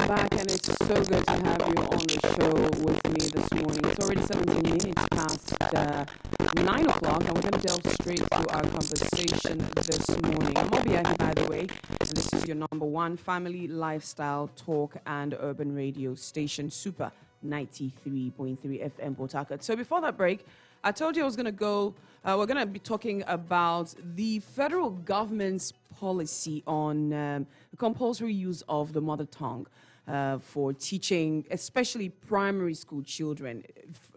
back, and it's so good to have you on the show with me this morning. It's already 17 minutes past 9 o'clock, and we're going to delve straight to our conversation this morning. I'm Obiaki, by the way, and this is your number one family, lifestyle, talk, and urban radio station, Super 93.3 FM Port Harcourt. So before that break, I told you I was going to go, we're going to be talking about the federal government's policy on the compulsory use of the mother tongue for teaching, especially primary school children,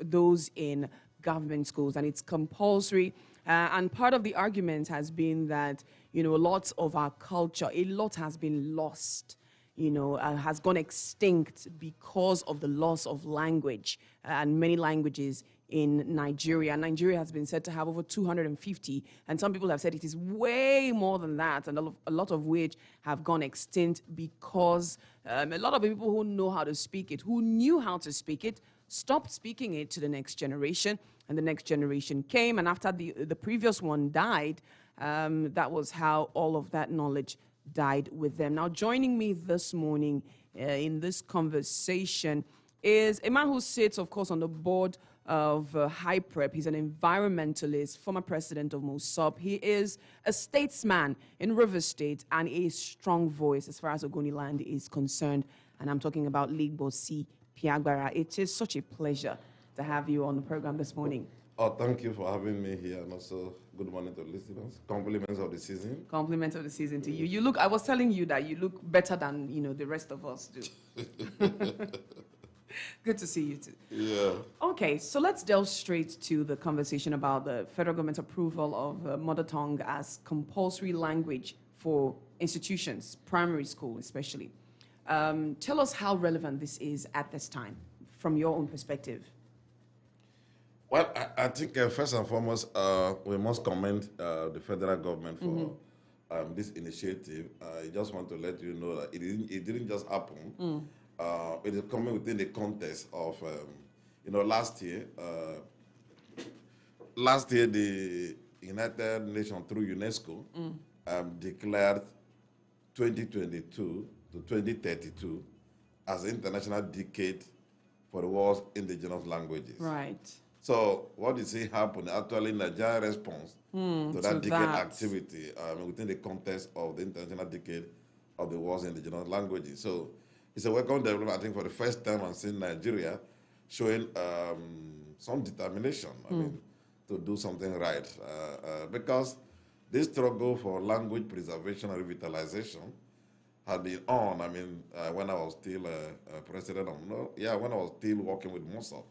those in government schools, and it's compulsory. And part of the argument has been that, you know, lots of our culture, a lot has been lost, you know, has gone extinct because of the loss of language and many languages in Nigeria. Nigeria has been said to have over 250, and some people have said it is way more than that, and a lot of which have gone extinct because a lot of people who know how to speak it, who knew how to speak it, stopped speaking it to the next generation, and the next generation came, and after the previous one died, that was how all of that knowledge died with them. Now, joining me this morning in this conversation is a man who sits, of course, on the board of HyPrep. He's an environmentalist, former president of MOSOP. He is a statesman in Rivers State and a strong voice as far as Ogoniland is concerned. And I'm talking about Ligbosi Piagbara. It is such a pleasure to have you on the program this morning. Oh, thank you for having me here, and also good morning to listeners. Compliments of the season. Compliments of the season to you. You look, I was telling you that you look better than, you know, the rest of us do. Good to see you too. Yeah. Okay, so let's delve straight to the conversation about the federal government's approval of mother tongue as compulsory language for institutions, primary school especially. Tell us how relevant this is at this time, from your own perspective. Well, I think first and foremost, we must commend the federal government for this initiative. I just want to let you know that it didn't just happen. It is coming within the context of, you know, last year, the United Nations through UNESCO declared 2022 to 2032 as the International Decade for the world's indigenous languages. Right. So what you see happen, actually Nigeria response to that decade activity within the context of the International Decade of the world's indigenous languages. So it's a welcome development, I think, for the first time I'm seeing Nigeria showing some determination, I mean, to do something right. Because this struggle for language preservation and revitalization had been on, I mean, when I was still president of, when I was still working with MOSOP,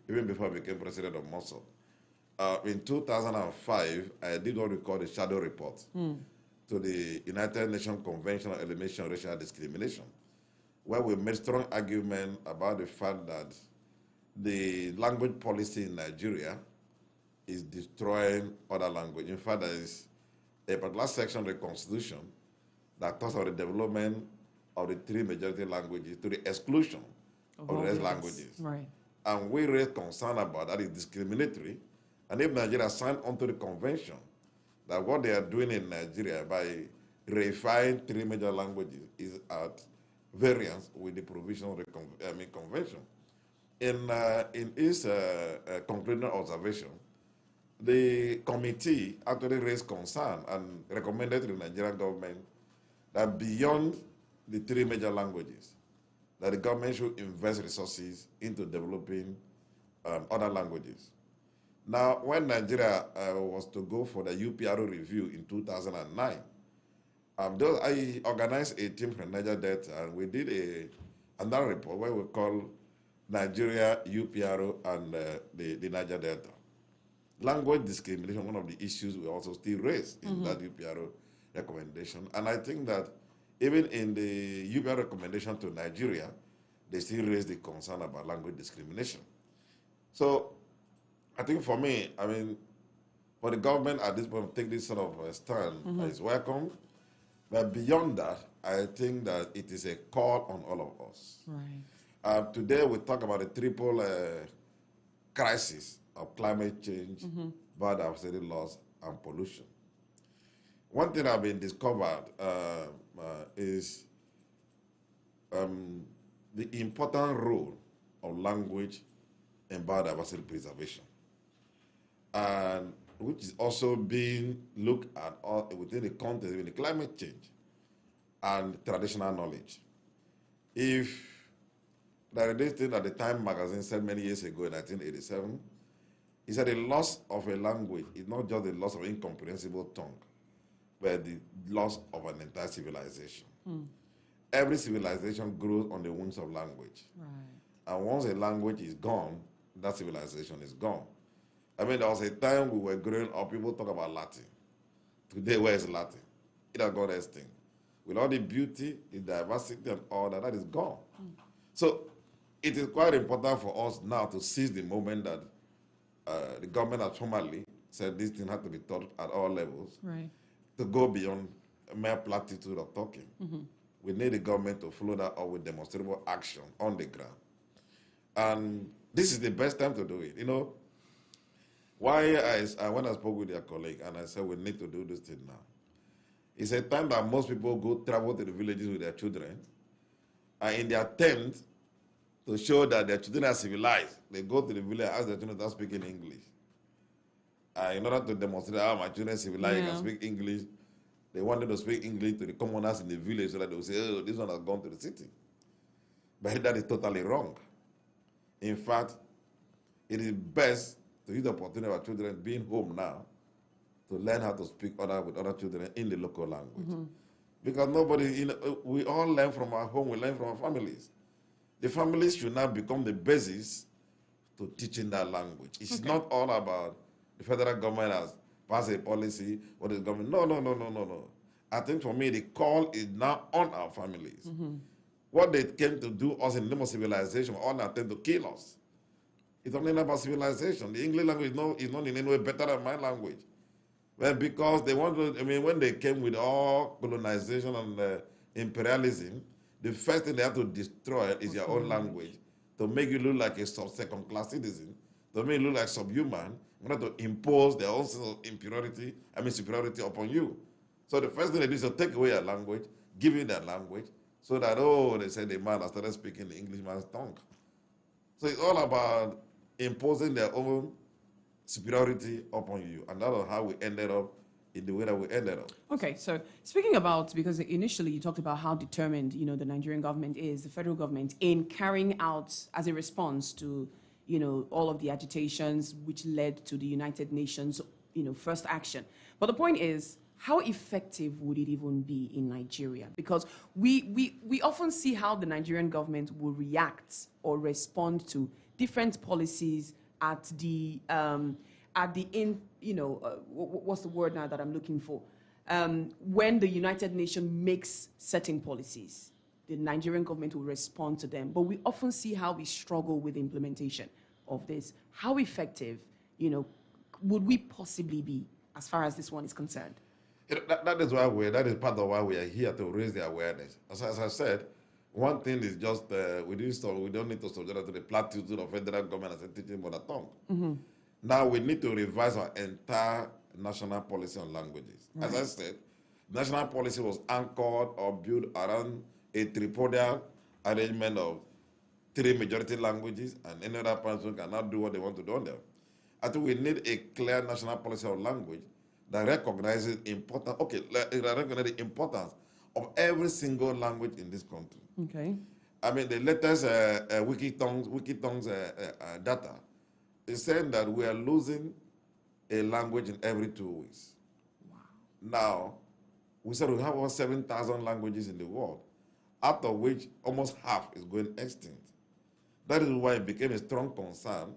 even before I became president of MOSOP. In 2005, I did what we call the shadow report to the United Nations Convention on Elimination of Racial Discrimination, where we made strong argument about the fact that the language policy in Nigeria is destroying other language. In fact, there is a particular section of the Constitution that talks about the development of the three majority languages to the exclusion of the rest languages. Right. And we raised concern about that is discriminatory. And if Nigeria signed onto the convention, that what they are doing in Nigeria by reifying three major languages is at variance with the provision of the convention. In its concluding observation, the committee actually raised concern and recommended to the Nigerian government that beyond the three major languages, that the government should invest resources into developing other languages. Now, when Nigeria was to go for the UPRO review in 2009, I organized a team from Niger Delta, and we did another report where we call Nigeria, UPRO, and the Niger Delta. Language discrimination, one of the issues we also still raise in that UPRO recommendation. And I think that even in the UPRO recommendation to Nigeria, they still raise the concern about language discrimination. So I think for me, I mean, for the government at this point to take this sort of stand is welcome. But beyond that, I think that it is a call on all of us. Right. Today we talk about the triple crisis of climate change, biodiversity loss, and pollution. One thing I've been discovered is the important role of language in biodiversity preservation, and which is also being looked at within the context of the climate change and traditional knowledge. If there is this thing that the Time magazine said many years ago in 1987, he said the loss of a language is not just the loss of incomprehensible tongue, but the loss of an entire civilization. Every civilization grows on the wings of language. Right. And once a language is gone, that civilization is gone. I mean, there was a time we were growing up, people talk about Latin. Today, where is Latin? It has gone extinct. With all the beauty, the diversity, and all that, that is gone. So it is quite important for us now to seize the moment that the government has formally said this thing has to be taught at all levels, Right. to go beyond a mere platitude of talking. We need the government to follow that up with demonstrable action on the ground. And this is the best time to do it. You know, when I spoke with your colleague and I said we need to do this thing now, it's a time that most people travel to the villages with their children, and in their attempt to show that their children are civilized, they go to the village and ask their children to speak in English. In order to demonstrate how my children are civilized and speak English, they wanted to speak English to the commoners in the village so that they would say, oh, this one has gone to the city. But that is totally wrong. In fact, it is best to use the opportunity of our children being home now to learn how to speak with other children in the local language. Because we all learn from our home, we learn from our families. The families should now become the basis to teaching that language. It's not all about the federal government has passed a policy or the government. No. I think for me, the call is now on our families. What they came to do us in the name of civilization, all they attempt to kill us. It's only about civilization. The English language is not in any way better than my language. Well, because they want to, when they came with all colonization and imperialism, the first thing they have to destroy is your own language to make you look like a second-class citizen, to make you look like subhuman, in order to impose their own sense of superiority upon you. So the first thing they do is to take away your language, give you that language, so that, they say the man has started speaking the Englishman's tongue. So it's all about imposing their own superiority upon you. And that is how we ended up in the way that we ended up. Okay, so speaking about, because initially you talked about how determined, the Nigerian government is, the federal government, in carrying out, as a response to, all of the agitations which led to the United Nations, first action. But the point is, how effective would it even be in Nigeria? Because we often see how the Nigerian government will react or respond to different policies at the what's the word now that I'm looking for? When the United Nations makes certain policies, the Nigerian government will respond to them. But we often see how we struggle with the implementation of this. How effective, would we possibly be as far as this one is concerned? That is part of why we are here, to raise the awareness. As I said, one thing is just we don't need to subject to the platitude of federal government as a teaching mother tongue. Now we need to revise our entire national policy on languages. Right. As I said, national policy was anchored or built around a tripodial arrangement of 3 majority languages, and any other person cannot do what they want to do on them. I think we need a clear national policy on language that recognizes the importance of every single language in this country. Okay. The latest Wikitongues data is saying that we are losing a language in every 2 weeks. Wow. Now, we said we have over 7,000 languages in the world, out of which almost half is going extinct. That is why it became a strong concern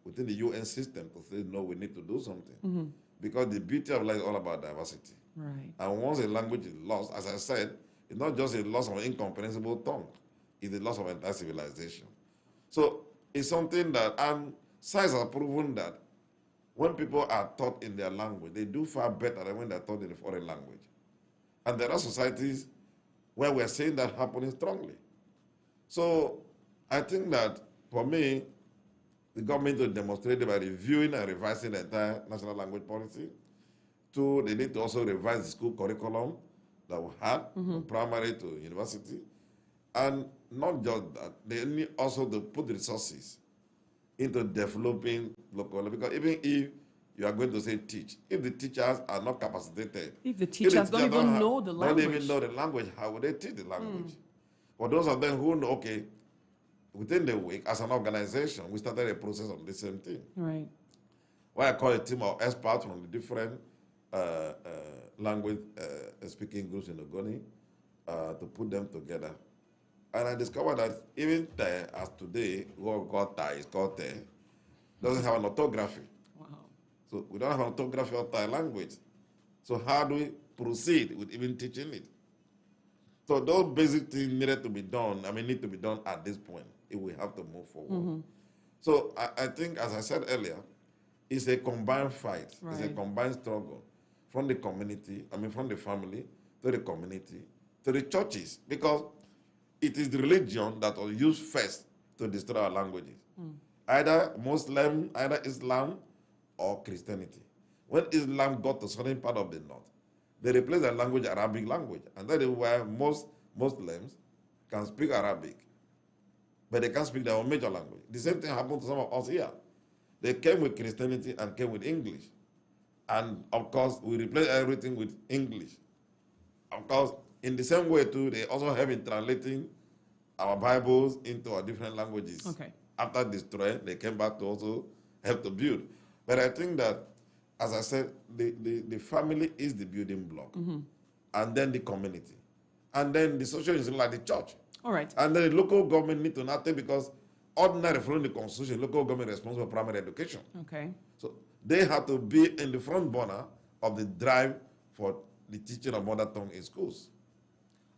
within the UN system to say, no, we need to do something. Because the beauty of life is all about diversity. Right. And once a language is lost, as I said, it's not just a loss of an incomprehensible tongue, it's a loss of entire civilization. So it's something that, and science has proven that when people are taught in their language, they do far better than when they're taught in a foreign language. And there are societies where we're seeing that happening strongly. So I think that, for me, the government will demonstrate it by reviewing and revising the entire national language policy. 2, they need to also revise the school curriculum that we had, from primary to university. And not just that, they need also to put resources into developing local, because even if you are going to say teach, if the teachers are not capacitated, If the teachers don't even know the language. Don't even know the language, how would they teach the language? For those of them who know, okay, within the week, as an organization, we started a process on the same thing. Right. Where I call a team of experts from the different language speaking groups in Ogoni to put them together. And I discovered that even Te, as today, what we call Thai is called Te, doesn't have an orthography. Wow. So we don't have an orthography of Thai language. So how do we proceed with even teaching it? So those basic things needed to be done, need to be done at this point if we have to move forward. So I think, as I said earlier, it's a combined fight. Right. It's a combined struggle from the community, from the family to the community to the churches, because it is the religion that was used first to destroy our languages. Either Muslim, either Islam, or Christianity. When Islam got to certain part of the north, they replaced their language Arabic language. And that is why most Muslims can speak Arabic, but they can't speak their own major language. The same thing happened to some of us here. They came with Christianity and came with English. And of course, we replaced everything with English. Of course, in the same way too, they also have been translating our Bibles into our different languages. Okay. After destroying, they came back to also help to build. But I think that, as I said, the family is the building block. And then the community. And then the social institution like the church. All right. And then the local government need to not take, because ordinary following the constitution, local government is responsible for primary education. Okay. So they have to be in the front burner of the drive for the teaching of mother tongue in schools.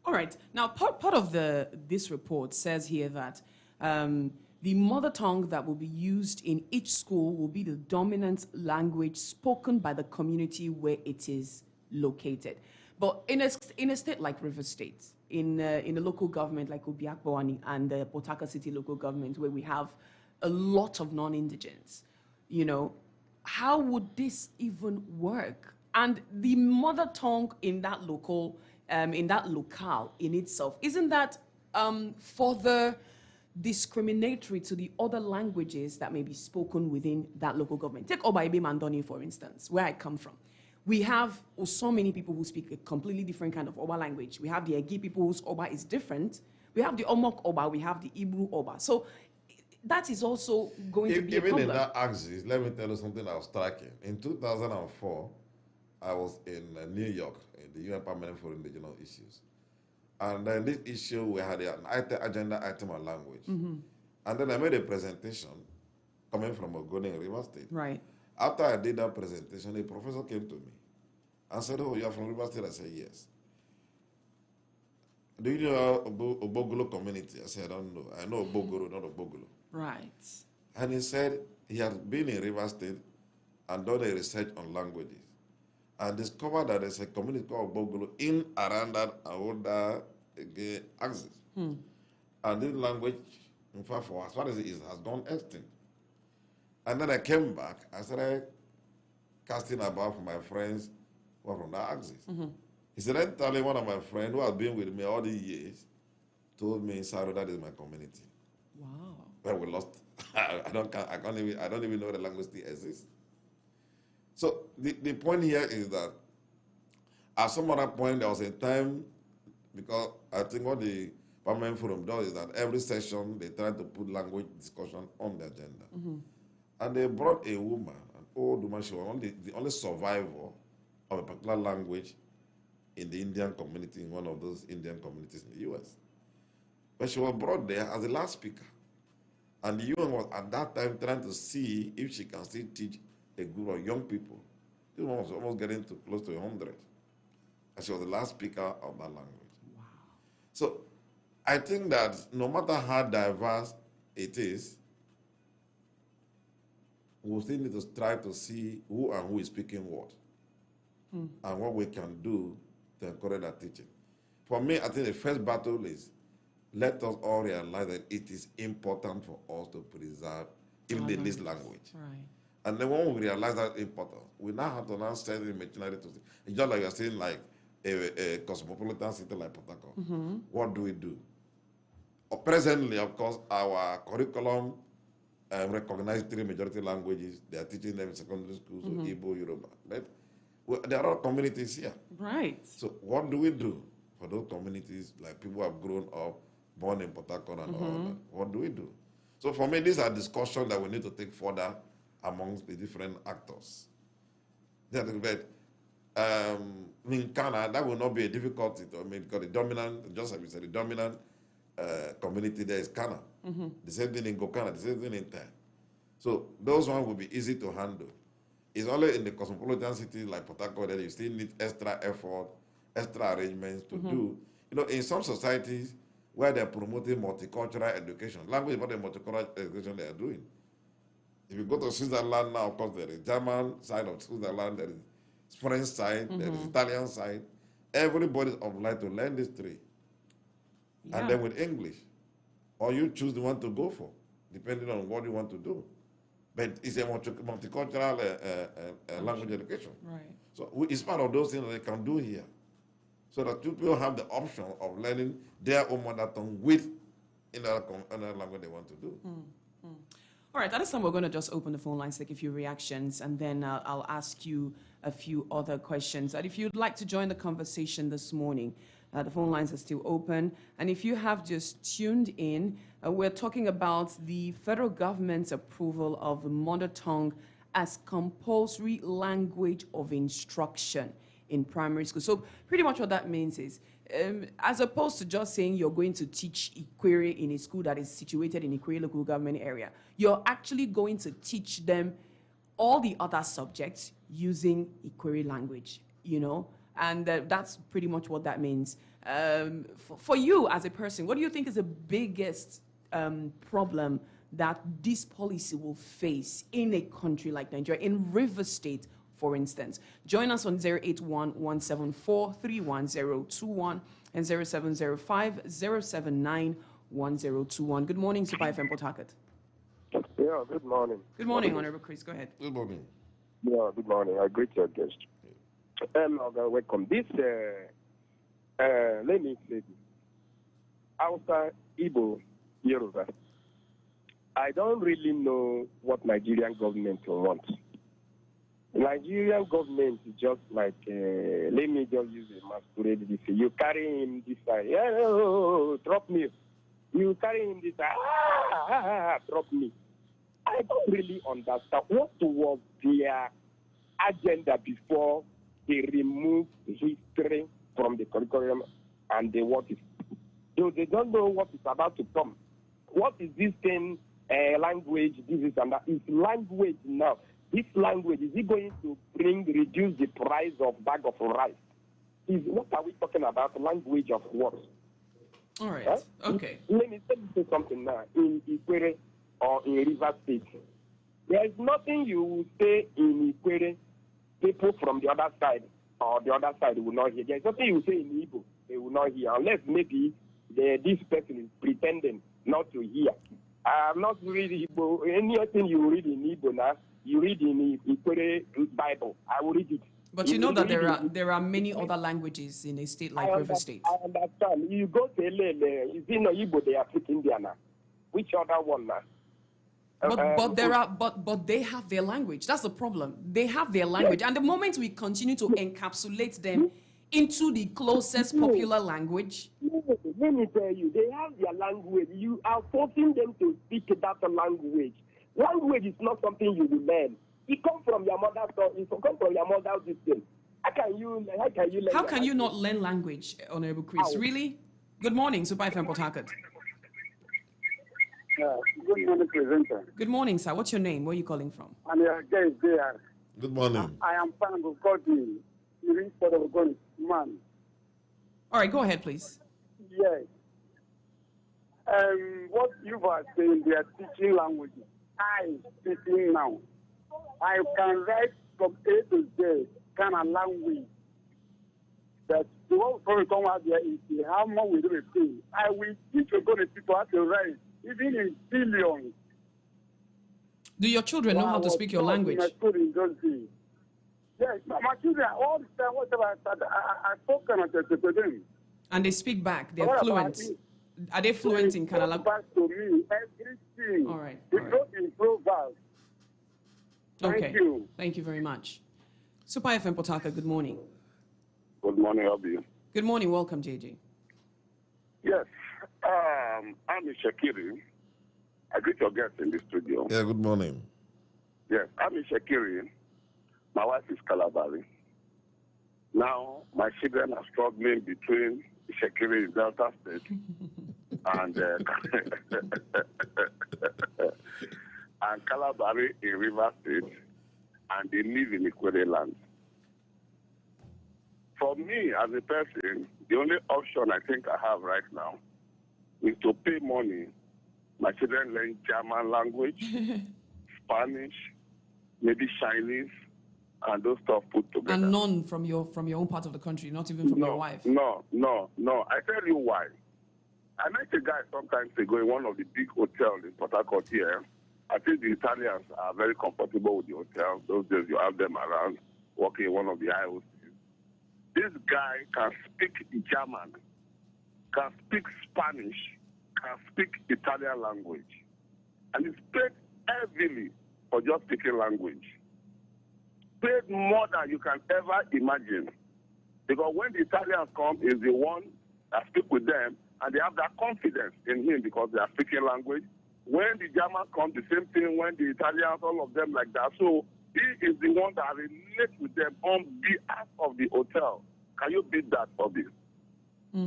All right. Now, part of this report says here that the mother tongue that will be used in each school will be the dominant language spoken by the community where it is located. But in a state like River State, in a local government like Obiakpawani and the Port Harcourt City local government, where we have a lot of non-indigents, how would this even work? And the mother tongue in that locale in itself, isn't that further discriminatory to the other languages that may be spoken within that local government? Take Oba Ibe Mandoni, for instance, where I come from. We have so many people who speak a completely different kind of Oba language. We have the Egi people whose Oba is different. We have the Omok Oba, we have the Ibru Oba. So that is also going to be a problem. Even in that axis, let me tell you something that was striking. In 2004, I was in New York, in the UN Permanent for Indigenous Issues. And then this issue, we had an agenda item on language. And then I made a presentation coming from Ogoni in River State. Right. After I did that presentation, a professor came to me and said, "Oh, you are from River State?" I said, "Yes." "Do you know Ogbogolo community?" I said, "I don't know. I know Ogbogoro, not Ogbogolo." Right. And he said he had been in River State and done a research on languages and discovered that there's a community called Ogbogolo in around that older axis. And this language, in fact, for as far as it is, has gone extinct. And then I came back, I started casting about for my friends who are from that axis. He said, entirely one of my friends who has been with me all these years told me, "Saro, that is my community." Wow. Well, we lost. I don't even know the language still exists. So the point here is that at some other point there was a time, because I think what the Parliament Forum does is that every session they try to put language discussion on the agenda. And they brought a woman, an old woman. She was the only survivor of a particular language in the Indian community, in one of those Indian communities in the US. But she was brought there as the last speaker. And the UN was at that time trying to see if she can still teach a group of young people. This one was almost getting to close to 100. And she was the last speaker of that language. Wow. So I think that no matter how diverse it is, we still need to try to see who and who is speaking what, and what we can do to encourage that teaching. For me, I think the first battle is let us all realize that it is important for us to preserve even the least language. Right. And then when we realize that importance, we now have to now send the machinery to see. It's just like you're saying, like a cosmopolitan city like Port Harcourt. What do we do? Presently, of course, our curriculum recognize three majority languages. They are teaching them in secondary schools, so Igbo, Yoruba. But there are communities here. Right. So what do we do for those communities, like people who have grown up, born in Port Harcourt and all that? What do we do? So for me, these are discussions that we need to take further amongst the different actors. But in Ghana, that will not be a difficulty. Because the dominant, just like we said, the dominant community there is Ghana. The same thing in Gokana, the same thing in Tay. So those ones will be easy to handle. It's only in the cosmopolitan cities like Port Harcourt that you still need extra effort, extra arrangements to do. You know, in some societies where they're promoting multicultural education, language is not the multicultural education they are doing. If you go to Switzerland now, of course, there is German side of Switzerland, there is French side, there is Italian side. Everybody is obliged to learn these three. Yeah. And then with English. Or you choose the one to go for, depending on what you want to do. But it's a multicultural language education. Right. So it's part of those things that they can do here. So that people have the option of learning their own mother tongue with another language they want to do. All right, at this time, we're going to just open the phone lines, take a few reactions, and then I'll ask you a few other questions. And if you'd like to join the conversation this morning, the phone lines are still open. And if you have just tuned in, we're talking about the federal government's approval of the mother tongue as compulsory language of instruction in primary school. So pretty much what that means is, as opposed to just saying you're going to teach Ikwere in a school that is situated in Ikwere local government area, you're actually going to teach them all the other subjects using Ikwere language, you know? And that's pretty much what that means. For you as a person, what do you think is the biggest problem that this policy will face in a country like Nigeria, in River State, for instance? Join us on 081-174-31021 and 0705-079-1021. Good morning, Super FM Port Harcourt. Yeah, good morning. Good morning, Honorable Chris. Go ahead. Good morning. Yeah, good morning. I greet your guest. Welcome. This, let me say this. Outside Igbo, Yoruba, I don't really know what Nigerian government wants. Nigerian government is just like, let me just use a masquerade this. You carry him this side, drop me. You carry him this side, drop me. I don't really understand what was their agenda before they removed history from the curriculum and they what is. So they don't know what is about to come. What is this thing, language, this is and that? It's language now. This language, is it going to reduce the price of bag of rice? What are we talking about? Language of what? All right. Huh? Okay. Let me say something now. In Ikwere or in River State, there is nothing you will say in Ikwere, people from the other side or the other side will not hear. There is nothing you will say in Igbo, they will not hear, unless maybe this person is pretending not to hear. I'm not reading Igbo. Anything you read in Igbo now, you read in Ikwere Bible. I will read it. But you know that there are many other languages in a state like River State. I understand. You go to Elele, is in Igbo they are speaking there now. Which other one now? But they have their language. That's the problem. They have their language. Yes. And the moment we continue to encapsulate them into the closest popular language. Let me tell you, they have their language. You are forcing them to speak that language. Language is not something you will learn. It comes from your mother's tongue. It comes from your mother's system. How can you learn? How can you not learn language, Honorable Chris? Really? Good morning, Super FM Port Harcourt. Good morning, presenter. Good morning, sir. What's your name? Where are you calling from? I'm there. Good morning. I am fan of God. Man. All right, go ahead, please. Yes. What you are saying, they are teaching languages. I speaking now. I can write from A to Z kind of language. That the one going to come out there is how much we do a thing. I will teach you going to people how to write, even in billions. Do your children know how to speak your language? My children don't see. Yes, my children all the time, whatever I spoke to them. And they speak back. They're fluent. Are they fluent in Canada? Back to me, everything. All right. It's not in Proverbs. Thank you. Thank you very much. Super FM Port Harcourt, good morning. Good morning, Obi. Good morning. Welcome, JJ. Yes, I'm Shakiri. I greet your guests in the studio. Yeah, good morning. Yes, I'm Shakiri. My wife is Kalabari. Now, my children are struggling between Shakiri in Delta State and and Kalabari in River State, and they live in Ikwere land. For me, as a person, the only option I think I have right now is to pay money. My children learn German language, Spanish, maybe Chinese, and those stuff put together. And none from your own part of the country, not even from your wife. No. I tell you why. I met a guy sometimes ago in one of the big hotels in Port Harcourt here. I think the Italians are very comfortable with the hotel. Those days you have them around, working in one of the IOCs. This guy can speak German, can speak Spanish, can speak Italian language. And he's paid heavily for just speaking language. Paid more than you can ever imagine. Because when the Italians come, he's the one that speak with them, and they have that confidence in him because they are speaking language. When the Germans come, the same thing. When the Italians, all of them like that. So he is the one that relates with them on behalf of the hotel. Can you beat that for this?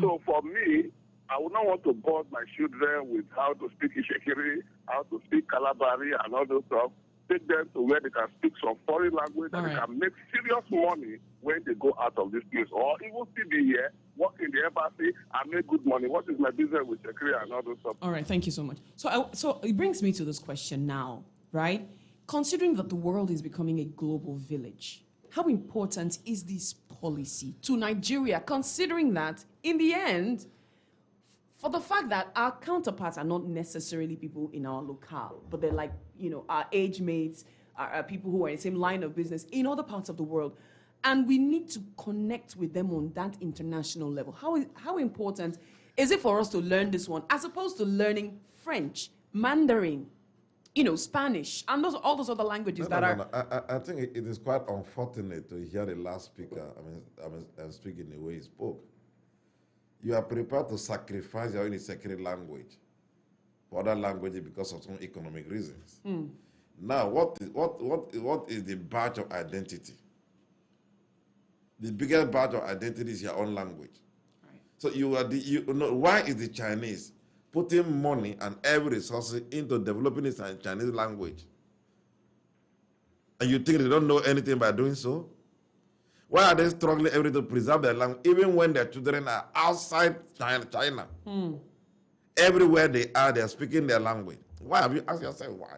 So for me, I would not want to board my children with how to speak Ishekiri, how to speak Kalabari, and all those stuff. Take them to where they can speak some foreign language and they can make serious money when they go out of this place. Or even still be here, work in the embassy, and make good money. What is my business with Shakiri and all those stuff? All right, thank you so much. So it brings me to this question now, right? Considering that the world is becoming a global village, how important is this policy to Nigeria, considering that in the end, for the fact that our counterparts are not necessarily people in our locale, but they're like, our age mates, our people who are in the same line of business in other parts of the world. And we need to connect with them on that international level. How important is it for us to learn this one as opposed to learning French, Mandarin, Spanish, and all those other languages I think it is quite unfortunate to hear the last speaker, speak in the way he spoke. You are prepared to sacrifice your own sacred language for other languages because of some economic reasons. Now, what is the badge of identity? The biggest badge of identity is your own language. Right. So why is the Chinese putting money and every resource into developing the Chinese language? And you think they don't know anything by doing so? Why are they struggling every day to preserve their language, even when their children are outside China? Everywhere they are speaking their language. Why? Have you asked yourself why?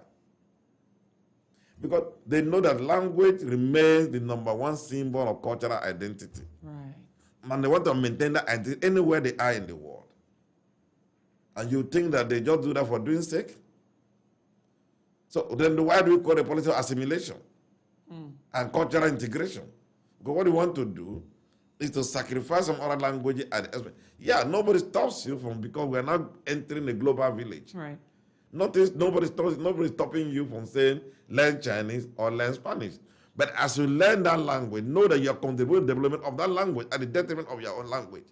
Because they know that language remains the #1 symbol of cultural identity. Right. And they want to maintain that identity anywhere they are in the world. And you think that they just do that for doing sake? So then why do we call the policy of assimilation and cultural integration? Because what we want to do is to sacrifice some other languages at the expense. Yeah, nobody stops you because we are not entering a global village. Right. Notice nobody's stopping you from saying learn Chinese or learn Spanish. But as you learn that language, know that you are contributing to the development of that language at the detriment of your own language.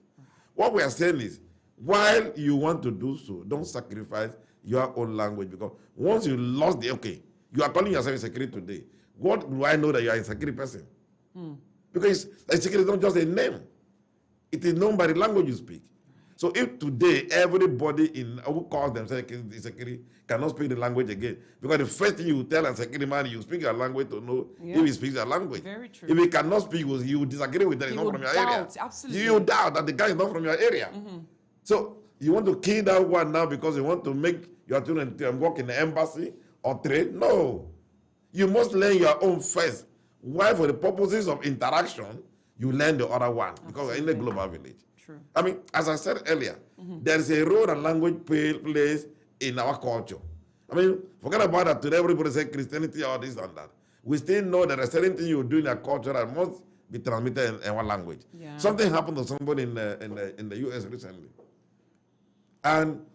What we are saying is, while you want to do so, don't sacrifice your own language, because once you lost you are calling yourself a security today. What do I know that you are a security person? Because a security is not just a name. It is known by the language you speak. So if today everybody who calls themselves security cannot speak the language again, because the first thing you tell a security man, you speak your language to know if he speaks your language. Very true. If he cannot speak, you disagree with that. He's not from your area. Absolutely. You doubt that the guy is not from your area. So you want to kill that one now because you want to make your children work in the embassy or trade? No. You must learn your own first. Why? For the purposes of interaction, you learn the other one, because we're in a global village. True. I mean, as I said earlier, there is a role that language plays in our culture. I mean, forget about that. Today, everybody says Christianity or this and that. We still know that there's certain thing you do in our culture that must be transmitted in our language. Yeah. Something happened to somebody in the U.S. recently. And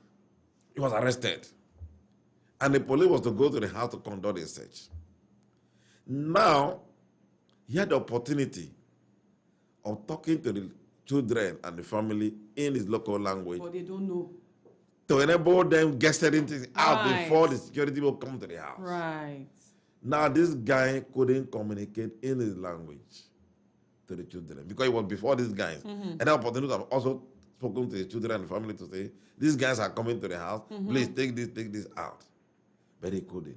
he was arrested. And the police was to go to the house to conduct a search. Now, he had the opportunity of talking to the children and the family in his local language. But they don't know. To enable them get certain things out Right. before the security will come to the house. Right. Now, this guy couldn't communicate in his language to the children because it was before these guys. And the opportunity have also spoken to the children and the family to say, these guys are coming to the house, please take this out. But he couldn't,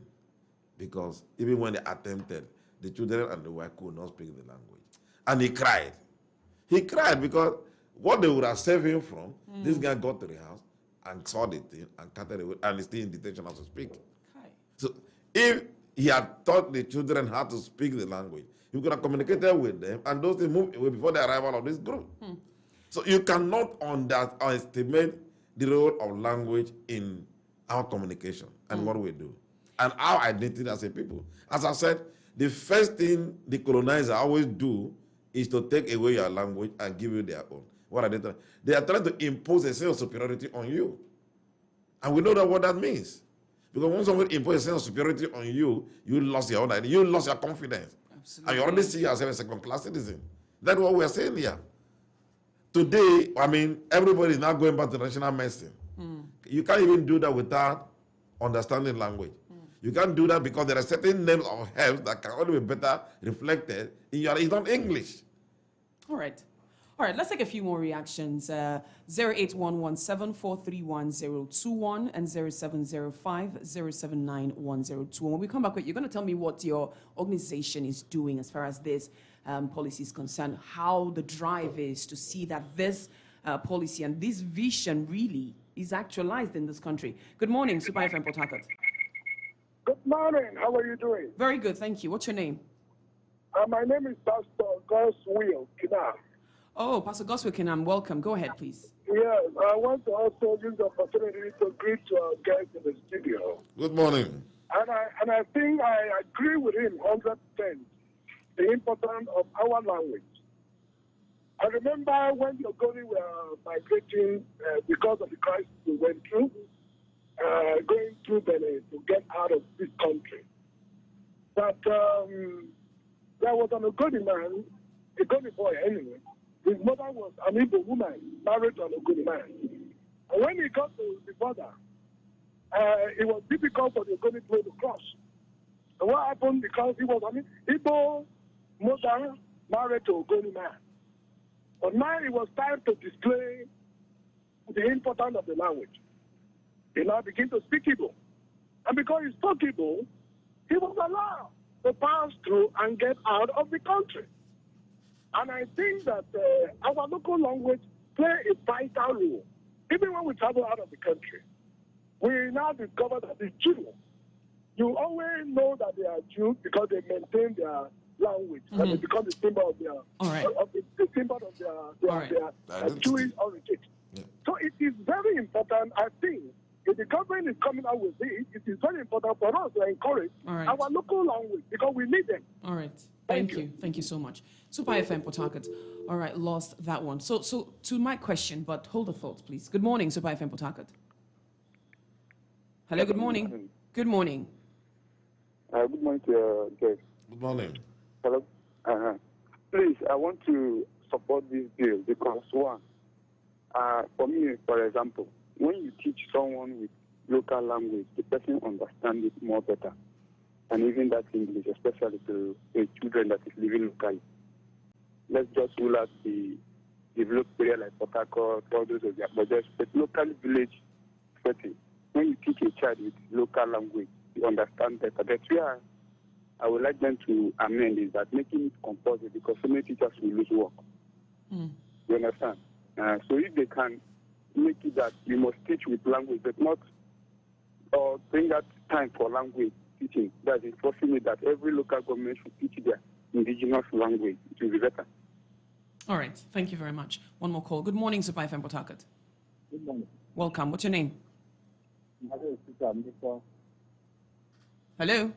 because even when they attempted, the children and the wife could not speak the language. And he cried. He cried because what they would have saved him from, this guy got to the house and saw the thing and cut it away, and he's still in detention as to speak. Okay. So if he had taught the children how to speak the language, he could have communicated with them, and those things moved away before the arrival of this group. So you cannot underestimate the role of language in our communication and what we do, and our identity as a people. As I said, the first thing the colonizer always do is to take away your language and give you their own. What are they trying? They are trying to impose a sense of superiority on you. And we know that what that means. Because when somebody imposes a sense of superiority on you, you lost your own identity, you lost your confidence. Absolutely. And you already see yourself as a second-class citizen. That's what we are saying here. Today, I mean, everybody is now going back to national medicine. You can't even do that without understanding language. You can't do that because there are certain names of herbs that can only be better reflected in your, it's not English. All right. All right, let's take a few more reactions. 0811-7431-021 and 0705-079-1021. When we come back, you're going to tell me what your organization is doing as far as this policy is concerned, how the drive is to see that this policy and this vision really is actualized in this country. Good morning, Super FM Port Harcourt. Good morning. How are you doing? Very good, thank you. What's your name? My name is Pastor Gus Will Kina. Oh, Pastor Goswick, Kinam, welcome. Go ahead, please. Yes, I want to also use the opportunity to greet our guests in the studio. Good morning. And I think I agree with him 100%, the importance of our language. I remember when the Ogoni were migrating because of the crisis we went through, going through Benin to get out of this country. But there was an Ogoni man, a Ogoni boy anyway. His mother was an Igbo woman, married to an Ogoni man. And when he got to the border, it was difficult for the Ogoni boy to cross. And what happened, because he was an Igbo mother married to Ogoni man. But now it was time to display the importance of the language. He now began to speak Igbo. And because he spoke Igbo, he was allowed to pass through and get out of the country. And I think that our local language play a vital role. Even when we travel out of the country, we now discover that the Jew, you always know that they are Jews because they maintain their language and they become the symbol of their, the symbol of their Jewish origin. Yeah. So it is very important, I think, if the government is coming out with this, it is very important for us to encourage our local language because we need them. All right. Thank you. Thank you so much. Super FM Port Harcourt. All right, lost that one. So to my question, but hold the thought, please. Good morning, Super FM Port Harcourt. Hello, good morning. Good morning. Good morning to you, Jeff. Good morning. Hello. Please, I want to support this bill because, one, for me, for example, when you teach someone with local language, the person understands it more better. And even that English, especially to the children that is living locally. Let's just rule out the developed area like Port Harcourt, all those of that, but just the local village setting. When you teach a child with local language, you understand better. That's where I would like them to amend is that making it compulsory because so many teachers will lose work. You understand? So if they can make it that you must teach with language, but not bring that time for language teaching, that is forcing it that every local government should teach their indigenous language. It will be better. All right. Thank you very much. One more call. Good morning, Super FM Port Harcourt. Good morning. Welcome. What's your name? Hello. Hello?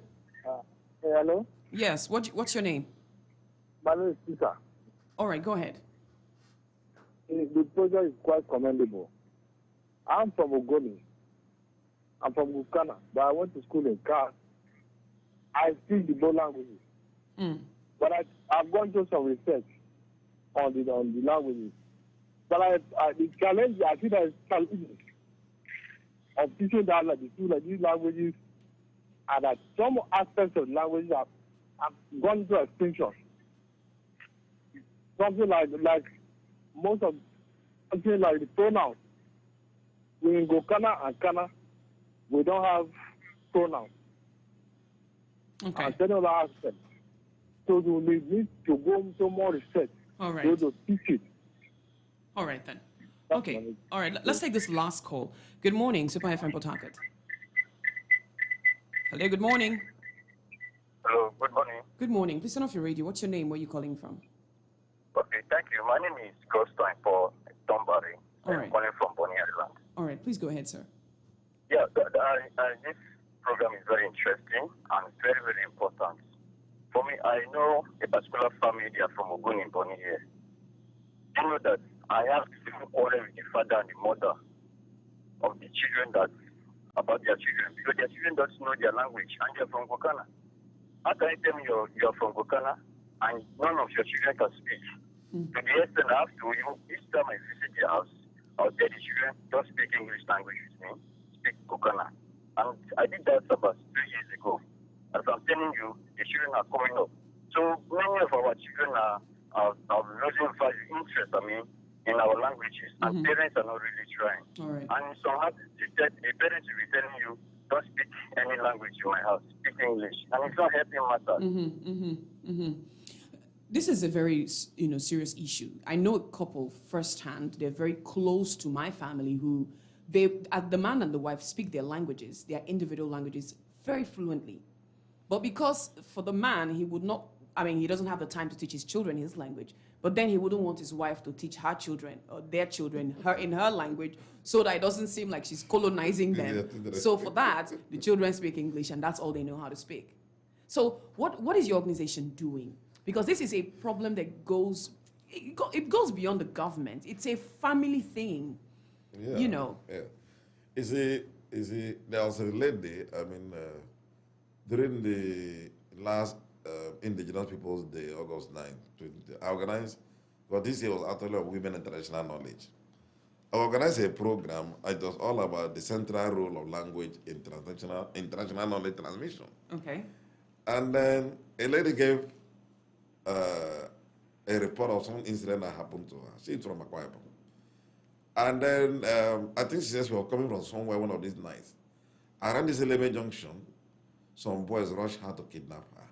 Hello? Yes. What's your name? My name is Peter. All right. Go ahead. The project is quite commendable. I'm from Ogoni. I'm from Gukana, but I went to school in Kars. I speak the both languages. But I've gone through some research on the languages. But the challenge, I see that challenges of teaching that these languages, and that some aspects of languages have gone into extinction. Something like most of something like the pronouns. In Gokana and Kana, we don't have pronouns. Okay. And certain other aspects. So we need to go into more research. All right. To teach it. All right then. Okay. All right. Let's take this last call. Good morning, Super FM Port Harcourt. Hello. Good morning. Hello. Good morning. Good morning. Please turn off your radio. What's your name? Where are you calling from? Okay. Thank you. My name is Goldstein Paul Tomberry. All I'm right. calling from Bonny Island. All right. Please go ahead, sir. Yeah. This program is very interesting and very, very important. For me, I know a particular family. They are from Ogun in Bonny here. You know that I have to quarrel with the father and the mother of the children about their children, because their children don't know their language and they're from Gokana. How can you tell me you're from Gokana and none of your children can speak? To the extent I have to, each time I visit their house, I'll tell the children, don't speak English language with me, speak Gokana. And I did that about 3 years ago. As I'm telling you, the children are coming up. So many of our children are losing interest, in our languages, and parents are not really trying. All right. And so the parents will be telling you, don't speak any language in my house, speak English. And it's not helping matters. This is a very, serious issue. I know a couple firsthand. They're very close to my family who, the man and the wife speak their languages, their individual languages, very fluently. But because for the man, he would not, he doesn't have the time to teach his children his language. But then he wouldn't want his wife to teach her children or their children in her language so that it doesn't seem like she's colonizing them. So for that, the children speak English and that's all they know how to speak. So what is your organization doing? Because this is a problem that goes beyond the government. It's a family thing, Yeah. Yeah. Is it, there was a lady, during the last Indigenous Peoples Day, August 9th, I organized, because this year was actually of Women International Knowledge. I organized a program. It was all about the central role of language in international knowledge transmission. Okay. And then a lady gave a report of some incident that happened to her. She's from Akwa Ibom. And then I think she says we were coming from somewhere one of these nights. Around this Eleme Junction, some boys rushed her to kidnap her.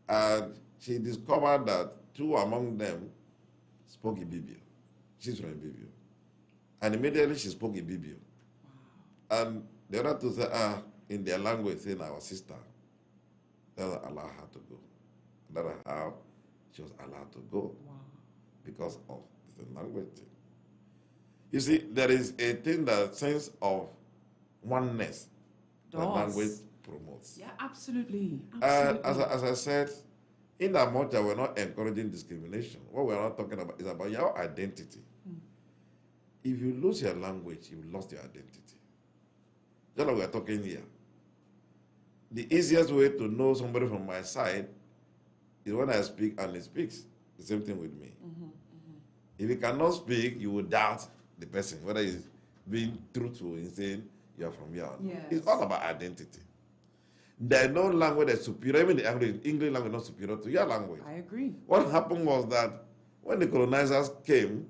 And she discovered that 2 among them spoke Ibibio. She's from Ibibio. And immediately she spoke Ibibio. Wow. And the other 2 said, in their language, saying our sister. That's allow her to go. That's how she was allowed to go. Wow. Because of the language thing. You see, there is a thing that sense of oneness that language promotes. Yeah, absolutely. As I said, in that much that we're not encouraging discrimination, what we're not talking about is about your identity. If you lose your language, you've lost your identity. That's what we're talking here. The easiest way to know somebody from my side is when I speak and he speaks. The same thing with me. If you cannot speak, you will doubt the person, whether he's being truthful in saying you're from here. Yes. It's all about identity. There's no language that's superior, even the English language is not superior to your language. I agree. What happened was that when the colonizers came,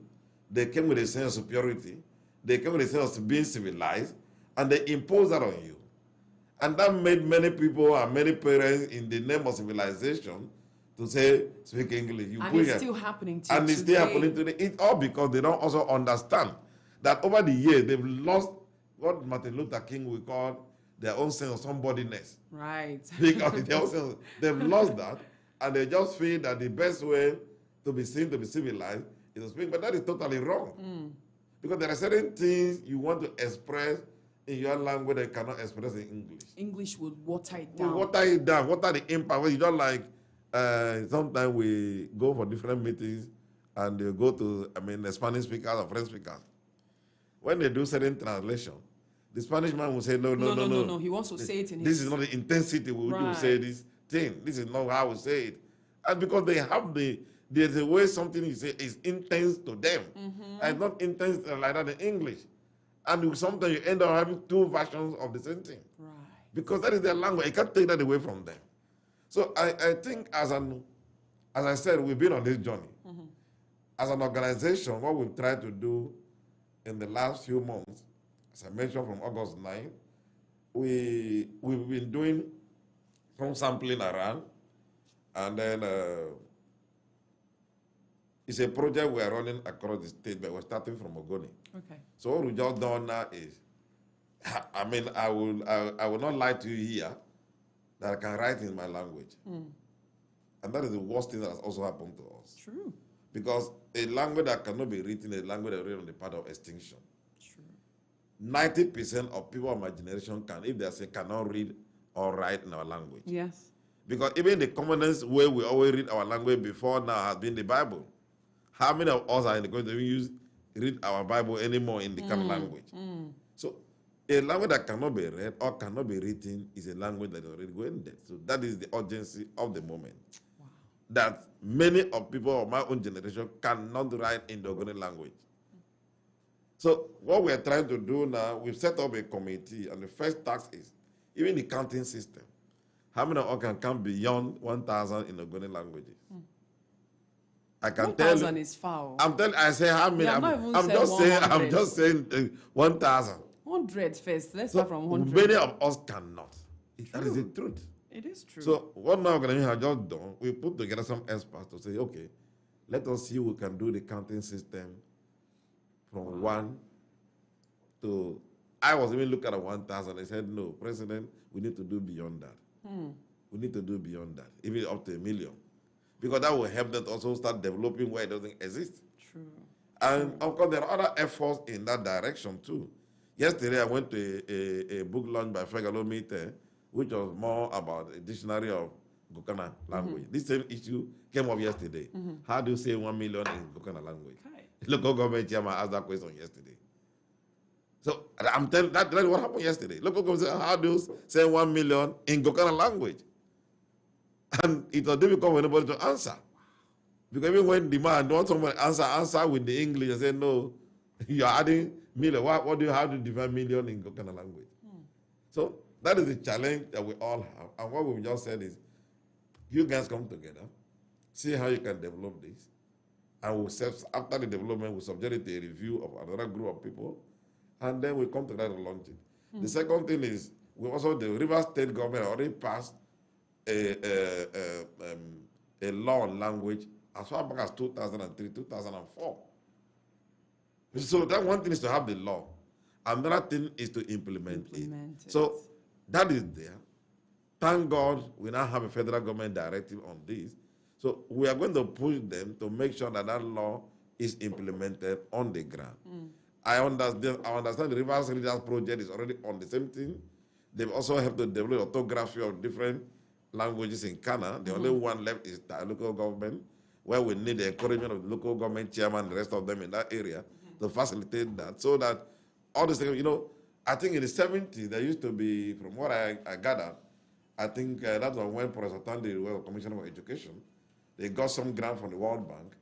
they came with a sense of superiority, they came with a sense of being civilized, and they imposed that on you. And that made many people and many parents, in the name of civilization, to say, speak English. And it's still happening today. And it's still happening today. It's all because they don't also understand that over the years, they've lost what Martin Luther King would call their own sense of somebodyness. Right. Because they've lost that, and they just feel that the best way to be seen, to be civilized, is to speak. But that is totally wrong. Because there are certain things you want to express in your language that you cannot express in English. English will water it down. Water it down. Water the impact. You don't like, sometimes we go for different meetings and they go to, Spanish speakers or French speakers. when they do certain translation, the Spanish man will say, no. He wants to say it in this his... is not the intensity we will say this thing. This is not how we say it. And because they have there's a way something you say is intense to them. And not intense like that in English. And sometimes you end up having two versions of the same thing. Right. Because that is their language. You can't take that away from them. So I think as I said, we've been on this journey. As an organization, what we've tried to do in the last few months, as I mentioned from August 9, we've been doing some sampling around, and then it's a project we're running across the state, but we're starting from Ogoni. Okay. So what we've just done now is, I mean, I will not lie to you here that I can write in my language. And that is the worst thing that has also happened to us. True. Because a language that cannot be written is a language that is already on the path of extinction. True. 90% of people of my generation can, if they say, cannot read or write in our language. Yes. Because even the commonest way we always read our language before now has been the Bible. How many of us are going to read our Bible anymore in the kind of language? So a language that cannot be read or cannot be written is a language that is already going dead. So that is the urgency of the moment. Wow. That many of people of my own generation cannot write in the Ogoni language. So what we are trying to do now, we've set up a committee, and the first task is even the counting system. How many of us can count beyond 1,000 in Ogoni languages? I can tell you. 1,000 is foul. I say how many? I'm just saying 1,000. 100 first. Let's start from 100. Many of us cannot. That is the truth. It is true. So what my organization has just done, we put together some experts to say, okay, let us see who can do the counting system from 1 to... I was even looking at 1,000. I said, no, President, we need to do beyond that. We need to do beyond that, even up to 1 million. Because that will help them to also start developing where it doesn't exist. True. And of course, there are other efforts in that direction too. Yesterday, I went to a book launch by Fegalo Mite, which was more about a dictionary of Gokana language. This same issue came up yesterday. How do you say 1 million in Gokana language? Okay. Local government chairman asked that question yesterday. So I'm telling that's what happened yesterday. Local government said, how do you say 1 million in Gokana language? And it was difficult for anybody to answer. Because even when demand, want someone answer with the English and say, no, you're adding million. What do you have to define million in Gokana language? So that is the challenge that we all have. And what we just said is, you guys come together, see how you can develop this. And we'll after the development, we'll subject it to a review of another group of people. And then we come together to launch it. The second thing is, we also, the Rivers State government already passed a law on language as far back as 2003, 2004. So that one thing is to have the law. Another thing is to implement it. So that is there. Thank God we now have a federal government directive on this. So we are going to push them to make sure that that law is implemented on the ground. I understand the Rivers Readers Project is already on the same thing. They've also helped to develop orthography of different languages in Ghana. The only one left is the local government, where we need the encouragement of the local government chairman and the rest of them in that area to facilitate that, so that all these things, I think in the 70s, there used to be, from what I gathered, I think that was when Professor Tandy was Commissioner for Education. They got some grant from the World Bank,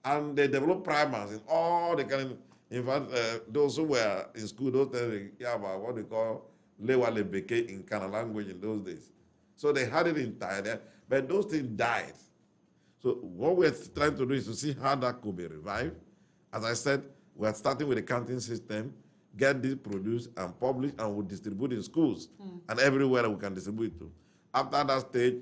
and they developed primers in all the kind of, in fact, those who were in school, those days, about what they call Lewa Lebeke in Kana language in those days. So they had it in Thai, but those things died. So what we're trying to do is to see how that could be revived. As I said, we're starting with the counting system, get this produced and published, and we'll distribute in schools and everywhere we can distribute to. After that stage,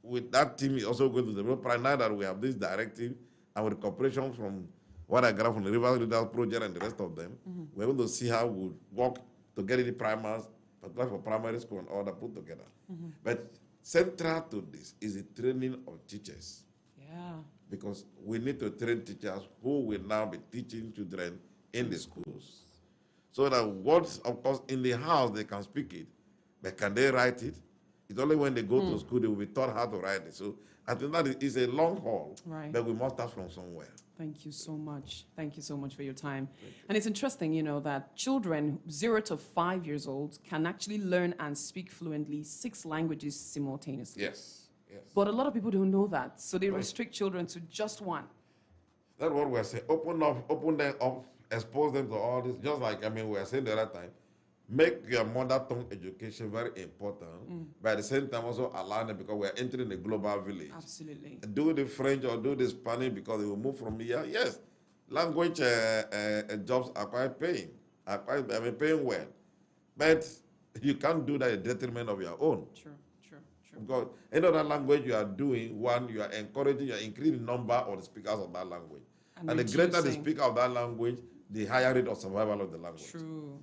with that team is also going to develop, now that we have this directive, and with cooperation from what I got from the River Readers Project and the rest of them, we're going to see how we work to get the primers, particularly for primary school and all that put together. But central to this is the training of teachers. Yeah. Because we need to train teachers who will now be teaching children in the schools. So that words, of course, in the house, they can speak it, but can they write it? It's only when they go to school they will be taught how to write it. So I think that is a long haul, Right. but we must start from somewhere. Thank you so much. Thank you so much for your time. And it's interesting, that children 0 to 5 years old can actually learn and speak fluently 6 languages simultaneously. Yes, yes. But a lot of people don't know that. So they restrict children to just one. That's what we're saying. Open them up, expose them to all this. Just like, we were saying the other time, make your mother tongue education very important, but at the same time also allow them, because we're entering a global village. Absolutely. Do the French or do the Spanish because they will move from here. Yes, language jobs are quite paying, paying well. But you can't do that at the detriment of your own. True. Because any other language you are doing, one, you are encouraging, you are increasing the number of the speakers of that language. And the greater the speaker of that language, the higher rate of survival of the language. True.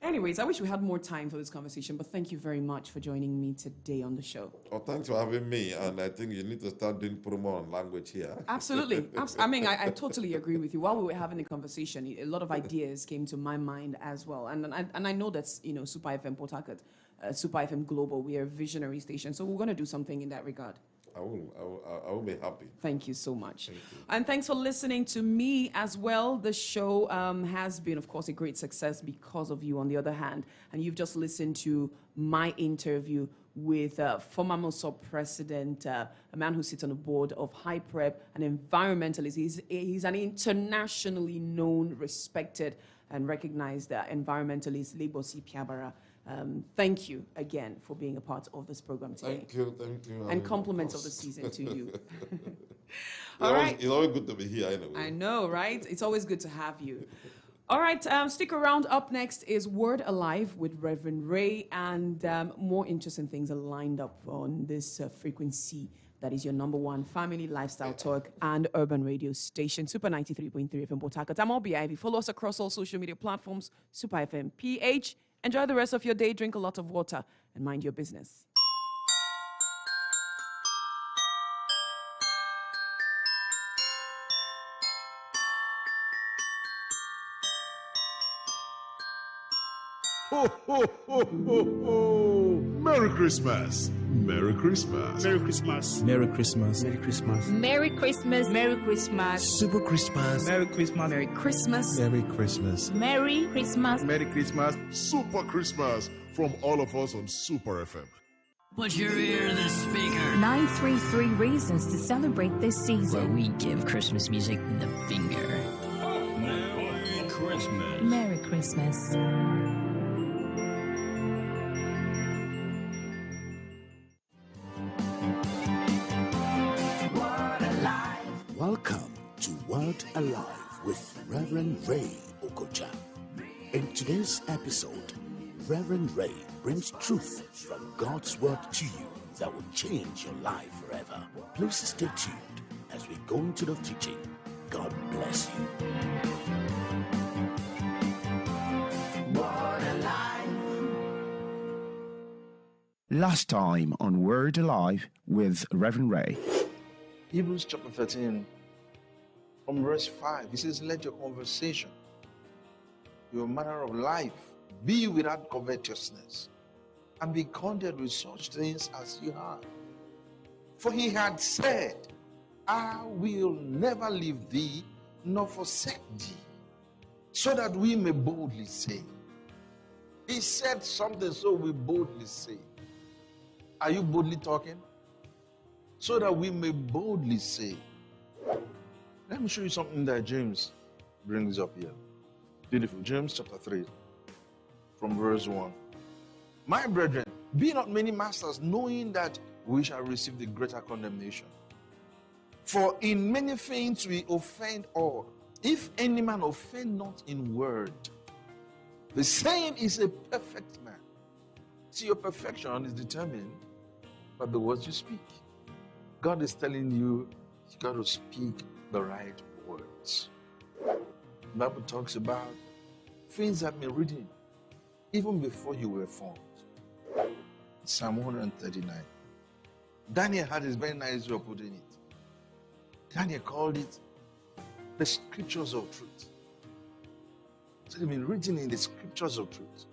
Anyways, I wish we had more time for this conversation, but thank you very much for joining me today on the show. Oh, thanks for having me, and I think you need to start doing promo on language here. Absolutely. I totally agree with you. While we were having the conversation, a lot of ideas came to my mind as well. And I know that's, Super FM Port Harcourt, Super FM Global, we are a visionary station, so we're going to do something in that regard. I will be happy. Thank you so much. Thank you. And thanks for listening to me as well. The show has been, of course, a great success because of you, on the other hand. And you've just listened to my interview with former MOSOP president, a man who sits on the board of HyPrep, an environmentalist. He's an internationally known, respected, and recognized environmentalist, Lebosi Piabara. Thank you again for being a part of this program today. Thank you. And compliments of the season to you. It's always good to be here anyway. I know, right? It's always good to have you. All right, stick around. Up next is Word Alive with Reverend Ray, and more interesting things are lined up on this frequency that is your #1 family lifestyle talk and urban radio station, Super 93.3 FM Port Harcourt. I'm Obi Ivy. Follow us across all social media platforms, Super FM PH. Enjoy the rest of your day, drink a lot of water, and mind your business. Ho, ho, ho, ho, ho! Merry Christmas! Merry Christmas! Merry Christmas! Merry Christmas! Merry Christmas! Merry Christmas! Merry Christmas! Super Christmas! Merry Christmas! Merry Christmas! Merry Christmas! Merry Christmas! Merry Christmas! Super Christmas from all of us on Super FM. Put your ear to the speaker. 933 reasons to celebrate this season. Where we give Christmas music the finger. Merry Christmas. Merry Christmas. Welcome to Word Alive with Reverend Ray Okocha. In today's episode, Reverend Ray brings truth from God's Word to you that will change your life forever. Please stay tuned as we go into the teaching. God bless you. Word Alive. Last time on Word Alive with Reverend Ray. Hebrews chapter 13, from verse 5, he says, let your conversation, your manner of life, be without covetousness, and be content with such things as you have. For he had said, I will never leave thee, nor forsake thee, so that we may boldly say. He said something, so we boldly say. Are you boldly talking? So that we may boldly say. Let me show you something that James brings up here. Beautiful. James chapter 3, from verse 1. My brethren, be not many masters, knowing that we shall receive the greater condemnation. For in many things we offend all. If any man offend not in word, the same is a perfect man. See, your perfection is determined by the words you speak. God is telling you, you got to speak the right words. The Bible talks about things that been written even before you were formed. Psalm 139. Daniel had his very nice way of putting it. Daniel called it the scriptures of truth. So they've been written in the scriptures of truth.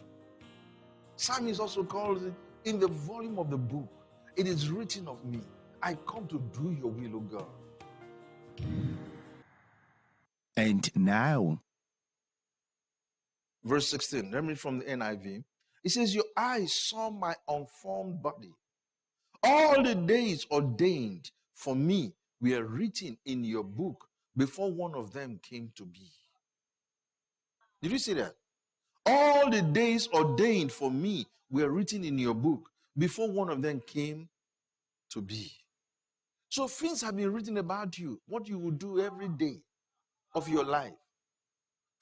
Psalmist also calls it in the volume of the book, it is written of me, I come to do your will, O God. And now, verse 16, let me read from the NIV. It says, your eyes saw my unformed body. All the days ordained for me were written in your book before one of them came to be. Did you see that? All the days ordained for me were written in your book before one of them came to be. So things have been written about you, what you will do every day of your life,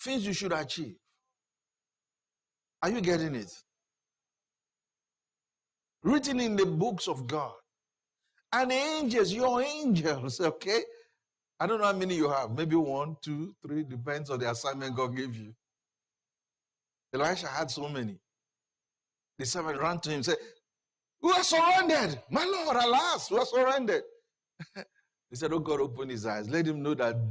things you should achieve. Are you getting it? Written in the books of God. And angels, your angels, okay? I don't know how many you have. Maybe 1, 2, 3, depends on the assignment God gave you. Elisha had so many. The servant ran to him and said, we are surrendered. My Lord, alas, we are surrendered. He said, oh God, open his eyes. Let him know that